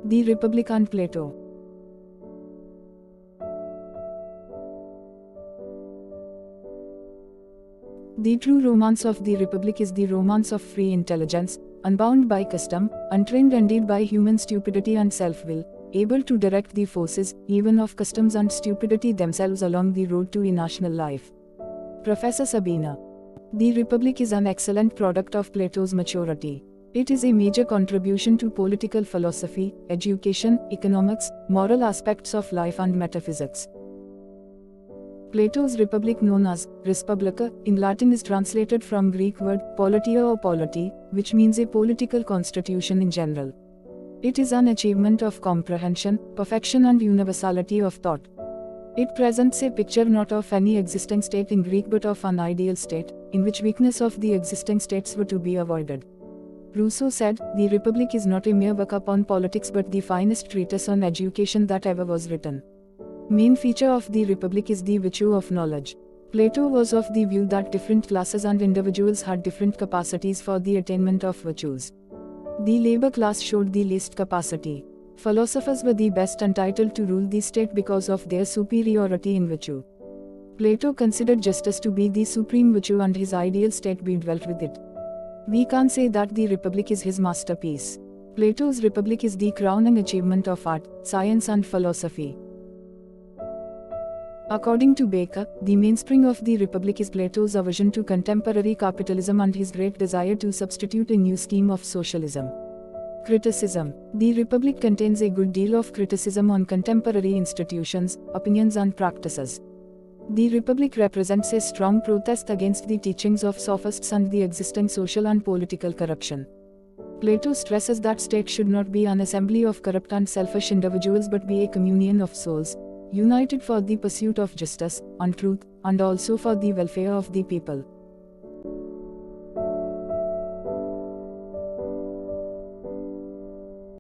The Republic and Plato. The true romance of the Republic is the romance of free intelligence, unbound by custom, untrained indeed by human stupidity and self-will, able to direct the forces, even of customs and stupidity themselves along the road to a national life. Professor Sabina. The Republic is an excellent product of Plato's maturity. It is a major contribution to political philosophy, education, economics, moral aspects of life and metaphysics. Plato's Republic, known as Respublica in Latin, is translated from Greek word politia or polity, which means a political constitution in general. It is an achievement of comprehension, perfection and universality of thought. It presents a picture not of any existing state in Greek but of an ideal state, in which weakness of the existing states were to be avoided. Rousseau said, "The Republic is not a mere work upon politics but the finest treatise on education that ever was written." Main feature of the Republic is the virtue of knowledge. Plato was of the view that different classes and individuals had different capacities for the attainment of virtues. The labor class showed the least capacity. Philosophers were the best entitled to rule the state because of their superiority in virtue. Plato considered justice to be the supreme virtue and his ideal state be dwelt with it. We can say that the Republic is his masterpiece. Plato's Republic is the crowning achievement of art, science and philosophy. According to Baker, the mainspring of the Republic is Plato's aversion to contemporary capitalism and his great desire to substitute a new scheme of socialism. Criticism. The Republic contains a good deal of criticism on contemporary institutions, opinions and practices. The Republic represents a strong protest against the teachings of sophists and the existing social and political corruption. Plato stresses that state should not be an assembly of corrupt and selfish individuals but be a communion of souls, united for the pursuit of justice and truth, and also for the welfare of the people.